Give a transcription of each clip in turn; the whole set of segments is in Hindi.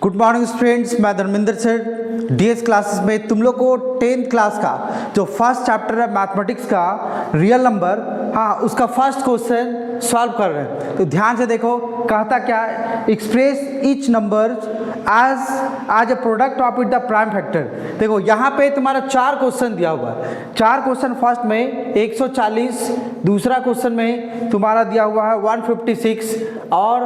गुड मॉर्निंग स्टूडेंट्स, मैं धर्मेंद्र सर डीएस क्लासेस में तुम लोग को 10th क्लास का जो फर्स्ट चैप्टर है मैथमेटिक्स का रियल नंबर, हाँ उसका फर्स्ट क्वेश्चन सॉल्व कर रहे हैं। तो ध्यान से देखो, कहता क्या है, express each number as a product of it the prime factor. देखो यहाँ पे तुम्हारा 4 क्वेश्चन दिया हुआ है। 4 क्वेश्चन फर्स्ट में 140, दूसरा क्वेश्चन में तुम्हारा दिया हुआ है 156 और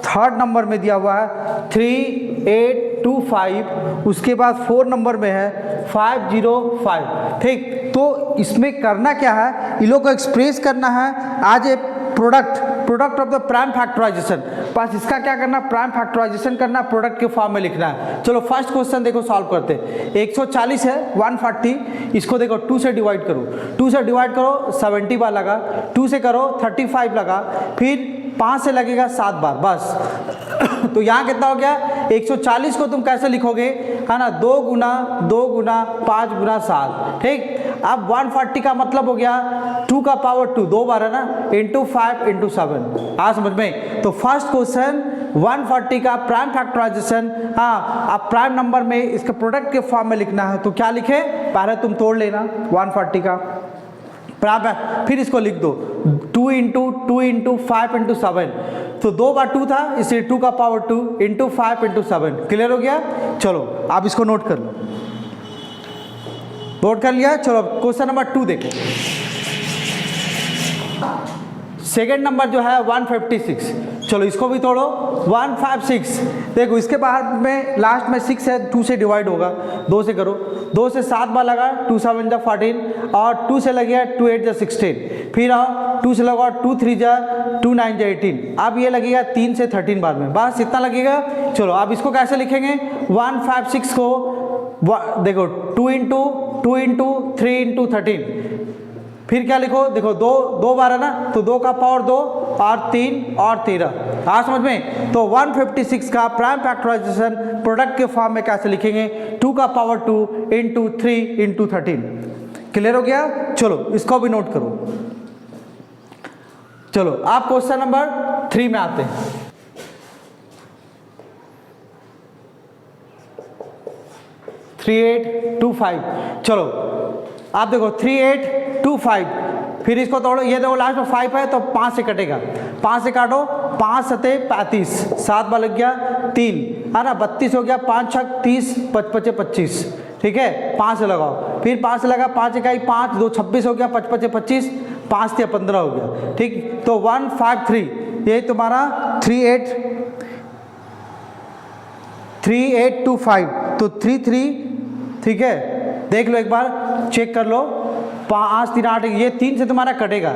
थर्ड नंबर में दिया हुआ है 3825, उसके बाद 4 नंबर में है 505। ठीक, तो इसमें करना क्या है, इन लोग को एक्सप्रेस करना है as a product of the prime factorisation. बस इसका क्या करना, प्राइम फैक्टराइजेशन करना, प्रोडक्ट के फॉर्म में लिखना है। चलो फर्स्ट क्वेश्चन देखो सॉल्व करते हैं। 140 है 140, इसको देखो 2 से डिवाइड करो, 2 से डिवाइड करो 70 बार लगा, 2 से करो 35 लगा, फिर 5 से लगेगा 7 बार बस। तो यहाँ कितना हो गया, 140 को तुम कैसे लिखोगे, है ना, 2 गुना 5 गुना 7। ठीक, अब 140 का मतलब हो गया 2 का पावर 2, 2 बार है ना, इंटू 5 इंटू 7। आ समझ में। तो फर्स्ट क्वेश्चन 140 का प्राइम फैक्टराइजेशन, हाँ अब प्राइम नंबर में इसके प्रोडक्ट के फॉर्म में लिखना है। तो क्या लिखे, पहले तुम तोड़ लेना 140 का प्राइम, फिर इसको लिख दो 2 इंटू 5 इंटू 7। तो 2 बार 2 था, इसलिए 2 का पावर 2 इंटू 5 इंटू 7। क्लियर हो गया। चलो आप इसको नोट कर लो, नोट कर लिया। चलो क्वेश्चन नंबर 2 देखो। सेकेंड नंबर जो है 156, चलो इसको भी तोड़ो 156। देखो इसके बाहर में लास्ट में 6 है, 2 से डिवाइड होगा, 2 से करो, 2 से 7 बार लगा, 2 7 जा 14 और 2 से लगे 2 8 जा 16, फिर आओ 2 से लगाओ 2 3 जा 2 9 जा 18। अब ये लगेगा 3 से 13 बार में, बस इतना लगेगा। चलो अब इसको कैसे लिखेंगे, 156 को देखो 2 इंटू 3 इंटू 13, फिर क्या लिखो, देखो 2 बार है ना, तो 2 का पावर 2 और 3 और 13। हाँ समझ में। तो 156 का प्राइम फैक्टराइजेशन प्रोडक्ट के फॉर्म में कैसे लिखेंगे, 2 का पावर 2 इंटू 3 इंटू 13। क्लियर हो गया। चलो इसको भी नोट करो। चलो आप क्वेश्चन नंबर 3 में आते हैं। थ्री 3825। चलो आप देखो 3825, फिर इसको तोड़ो, ये देखो लास्ट में 5 है तो 5 से कटेगा, 5 से काटो, 5 7 35, 7 बार लग गया 3, है ना, 32 हो गया, 5 6 30, 5 5 25। ठीक है, 5 से लगाओ, फिर 5 से लगा, 5 इकाई 5, 2 26 हो गया, 5 5 25, 5 से 15 हो गया। ठीक, तो 153, ये तुम्हारा 3825, तो 33। ठीक है, देख लो एक बार, चेक कर लो, 5 3 8, ये 3 से तुम्हारा कटेगा,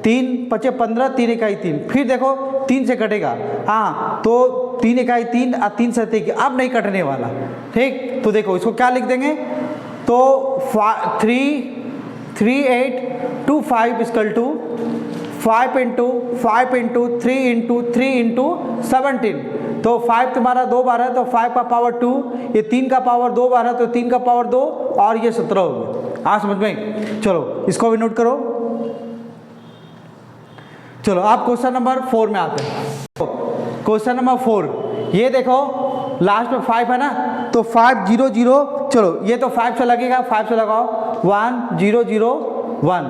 3 5 15, 3 इकाई 3, फिर देखो 3 से कटेगा, हाँ तो 3 इकाई 3 और 3 से 3, अब नहीं कटने वाला। ठीक, तो देखो इसको क्या लिख देंगे, तो 3825 equal to 5 into 3 into 3 into 17। तो 5 तुम्हारा 2 बार है, तो 5 का पावर 2, ये 3 का पावर 2 बार है, तो 3 का पावर 2 और ये 17 हो गया। हाँ समझ में। चलो इसको भी नोट करो। चलो आप क्वेश्चन नंबर 4 में आते हैं। क्वेश्चन नंबर 4, ये देखो लास्ट में 5 है ना, तो 500, चलो ये तो 5 से लगेगा, 5 से लगाओ 1001।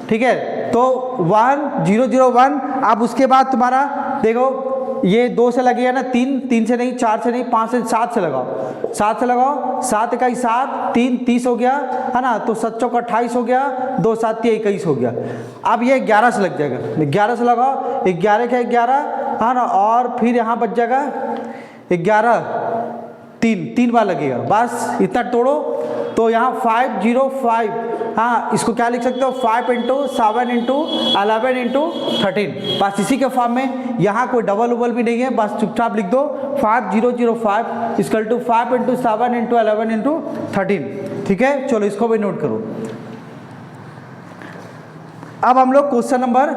ठीक है, तो 1001। अब उसके बाद तुम्हारा देखो ये 2 से लगेगा ना, 3 से नहीं, 4 से नहीं, 5 से, 7 से लगाओ, 7 से लगाओ, 7 इकाई 7, 3 30 हो गया, है ना, तो 7 चौका 28 हो गया, 2 7 21 हो गया। अब ये 11 से लग जाएगा, 11 से लगाओ, 11 का 11, है ना, और फिर यहाँ बच जाएगा 11, 3 बार लगेगा, बस इतना तोड़ो। तो यहाँ 505, हाँ इसको क्या लिख सकते हो, 5 इंटू 7 इंटू 11 इंटू 13, बस इसी के फॉर्म में। यहाँ कोई डबल उबल भी नहीं है, बस चुपचाप लिख दो 5005 equal to 5 into 7 into 11 into 13। ठीक है, चलो इसको भी नोट करो। अब हम लोग क्वेश्चन नंबर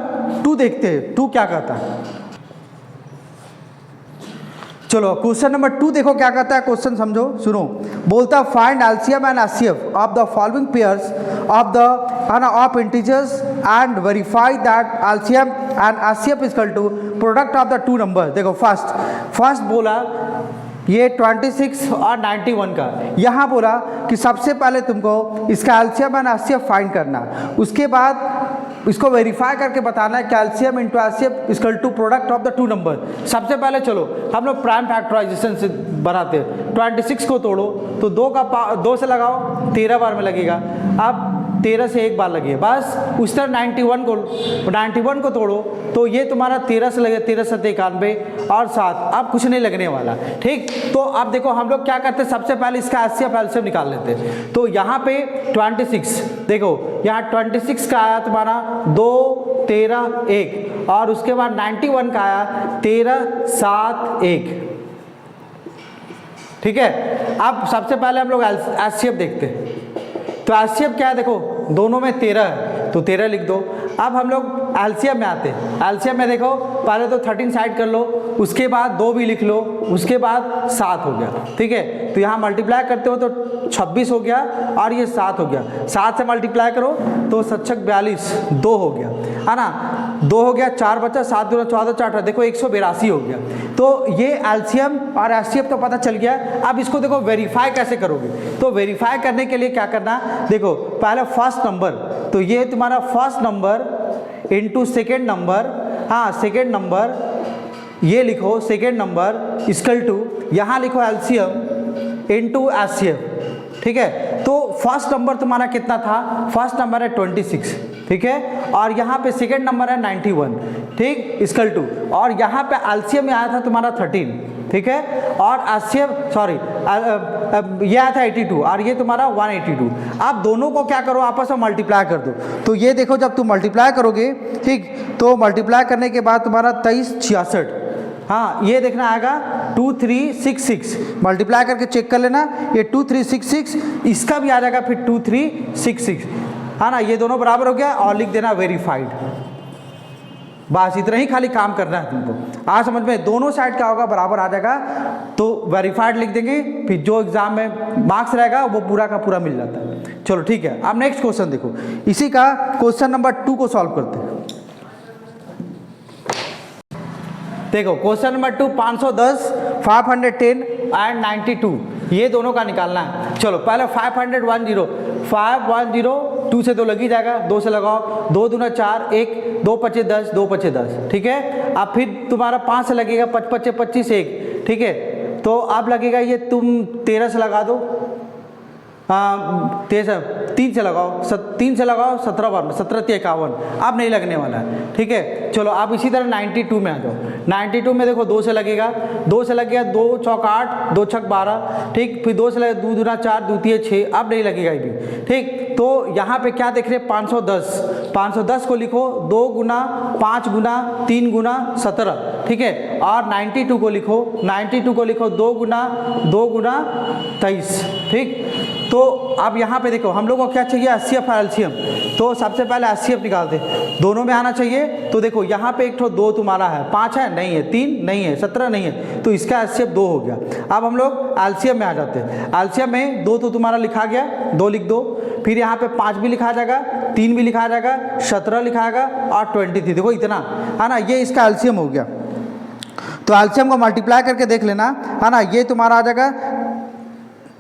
2 देखते हैं, 2 क्या कहता है। चलो क्वेश्चन नंबर 2 देखो क्या कहता है, क्वेश्चन समझो, सुनो। बोलता find LCM and HCF of the following pairs of the of integers and verify that LCM and HCF is equal to product of the 2 number. देखो फर्स्ट बोला ये 26 और 91 का। यहाँ बोला कि सबसे पहले तुमको इसका एलसीएम एंड एचसीएफ फाइंड करना, उसके बाद इसको वेरीफाई करके बताना है कि LCM into HCF equal to product of the two number. सबसे पहले चलो हम लोग प्राइम फैक्टराइजेशन से बनाते हैं। 26 को तोड़ो तो 2 से लगाओ 13 बार में लगेगा, अब 13 से एक बार लगे बस। उस तरह 91 को तोड़ो तो ये तुम्हारा 13 से लगे, 13 7 91 और 7, अब कुछ नहीं लगने वाला। ठीक, तो अब देखो हम लोग क्या करते हैं, सबसे पहले इसका एचसीएफ एलसीएम निकाल लेते हैं। तो यहाँ पे 26 देखो, यहाँ 26 का आया तुम्हारा 2 13 1 और उसके बाद 91 का आया 13 7 1। ठीक है, अब सबसे पहले हम लोग एचसीएफ देखते हैं। तो एलसीएम क्या है, देखो दोनों में 13 है तो 13 लिख दो। अब हम लोग एलसीएम में आते हैं। एलसीएम में देखो पहले तो 13 साइड कर लो, उसके बाद 2 भी लिख लो, उसके बाद 7 हो गया। ठीक है, तो यहाँ मल्टीप्लाई करते हो तो 26 हो गया और ये 7 हो गया। 7 से मल्टीप्लाई करो तो 7 42 2 हो गया, है ना, 2 हो गया, 4 बचा, 7 दूना 14 4, देखो 182 हो गया। तो ये एलसीएम और एचसीएफ तो पता चल गया। अब इसको देखो वेरीफाई कैसे करोगे, तो वेरीफाई करने के लिए क्या करना, देखो पहले फर्स्ट नंबर, तो ये तुम्हारा first number into second number, हाँ सेकेंड नंबर ये लिखो, सेकेंड नंबर इक्वल टू यहाँ लिखो एलसीएम इनटू एचसीएफ। ठीक है, तो फर्स्ट नंबर तुम्हारा कितना था, फर्स्ट नंबर है 26। ठीक है, और यहाँ पे सेकेंड नंबर है 91। ठीक, इक्वल टू, और यहाँ पे एलसीएम में आया था तुम्हारा 13। ठीक है, और एचसीएफ सॉरी ये आया था 82 और ये तुम्हारा 182। आप दोनों को क्या करो, आपस में मल्टीप्लाई कर दो। तो ये देखो जब तुम मल्टीप्लाई करोगे, ठीक, तो मल्टीप्लाई करने के बाद तुम्हारा 23 66, हाँ ये देखना आएगा 2366, मल्टीप्लाई करके चेक कर लेना, ये 2366, इसका भी आ जाएगा फिर 2366, है ना, ये दोनों बराबर हो गया और लिख देना वेरीफाइड। बस इतना ही खाली काम करना है तुमको। आज समझ में, दोनों साइड क्या होगा बराबर आ जाएगा तो वेरीफाइड लिख देंगे, फिर जो एग्जाम में मार्क्स रहेगा वो पूरा का पूरा मिल जाता है। चलो ठीक है, अब नेक्स्ट क्वेश्चन देखो, इसी का क्वेश्चन नंबर 2 को सॉल्व करते हैं। देखो क्वेश्चन नंबर 2 510 510 एंड 92 ये दोनों का निकालना है। चलो पहले 510 2 से तो लग ही जाएगा, 2 से लगाओ, 2 दूना 4 1 2 5 10 2 5 10। ठीक है, अब फिर तुम्हारा 5 से लगेगा, 5 5 25 1। ठीक है, तो अब लगेगा ये तुम 13 से लगा दो, 3 से लगाओ, 3 से लगाओ 17 बार में, 17 3 51, अब नहीं लगने वाला है। ठीक है, चलो आप इसी तरह 92 में आ जाओ। 92 में देखो 2 से लगेगा, 2 से लग गया, 2 चौक 8 2 छक 12। ठीक, फिर 2 से लगे, 2 दूना 4 2 3 6, अब नहीं लगेगा ये भी। ठीक, तो यहाँ पे क्या देख रहे हैं, 510 को लिखो 2 गुना 5 गुना 3 गुना 17। ठीक है, और 92 को लिखो, 92 को लिखो 2 गुना 23। ठीक, तो अब यहाँ पे देखो हम लोग को क्या चाहिए, एचसीएफ और एलसीएम। तो सबसे पहले एचसीएफ निकालते, दोनों में आना चाहिए। तो देखो यहाँ पे एक तो 2 तुम्हारा है, 5 है नहीं है, 3 नहीं है, 17 नहीं है, तो इसका एचसीएफ 2 हो गया। अब हम लोग एलसीएम में आ जाते हैं। एलसीएम में 2 तो तुम्हारा लिखा गया, 2 लिख दो, फिर यहाँ पे 5 भी लिखा जाएगा, 3 भी लिखा जाएगा, 17 लिखा जाएगा और 23। देखो इतना है ना, ये इसका एलसीएम हो गया। तो एलसीएम को मल्टीप्लाई करके देख लेना, है ना, ये तुम्हारा आ जाएगा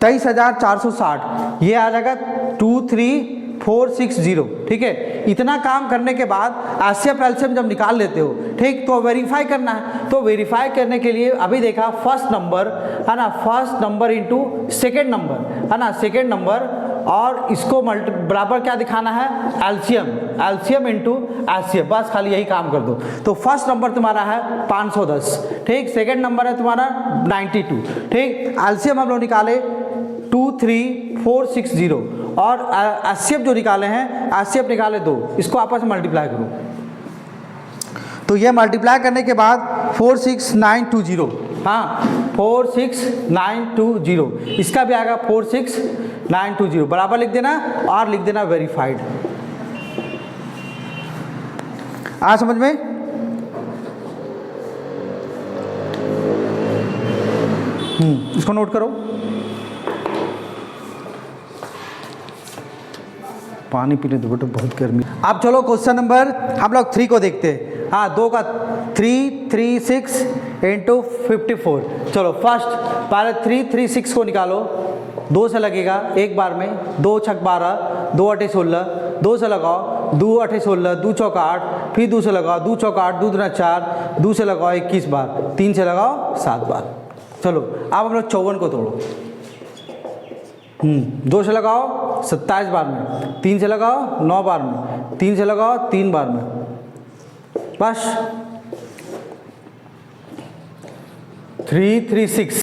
23,460, ये आ जाएगा 23460। ठीक है, इतना काम करने के बाद एचसीएफ एलसीएम जब निकाल लेते हो, ठीक, तो वेरीफाई करना है। तो वेरीफाई करने के लिए अभी देखा फर्स्ट नंबर, है ना, first number into second number, है ना, सेकेंड नंबर, और इसको बराबर क्या दिखाना है, एलसीएम इनटू एचसीएफ, बस खाली यही काम कर दो। तो फर्स्ट नंबर तुम्हारा है 510, ठीक, सेकेंड नंबर है तुम्हारा 92। ठीक, एलसीएम हम लोग निकाले 23460 और एचसीएफ जो निकाले हैं, एचसीएफ निकाले 2, इसको आपस में मल्टीप्लाई करो। तो ये मल्टीप्लाई करने के बाद 46920, हाँ 46920, इसका भी आएगा 46920, बराबर लिख देना और लिख देना वेरीफाइड। आ समझ में, इसको नोट करो, पानी पीने दो बेटा, बहुत गर्मी। अब चलो क्वेश्चन नंबर हम लोग 3 को देखते हैं। हाँ 2 का 336 × 54। चलो फर्स्ट पहले 3 3 6 को निकालो, 2 से लगेगा एक बार में, 2 छक 12, 2 अठे 16, 2 से लगाओ, 2 अठे 16, 2 चौका 8, फिर 2 से लगाओ, 2 चौका 8, 2 दूना 4, 2 से लगाओ 21 बार, 3 से लगाओ 7 बार। चलो अब हम लोग 54 को तोड़ो। 2 से लगाओ 27 बार में, 3 से लगाओ 9 बार में, 3 से लगाओ 3 बार में, बस 3 3 6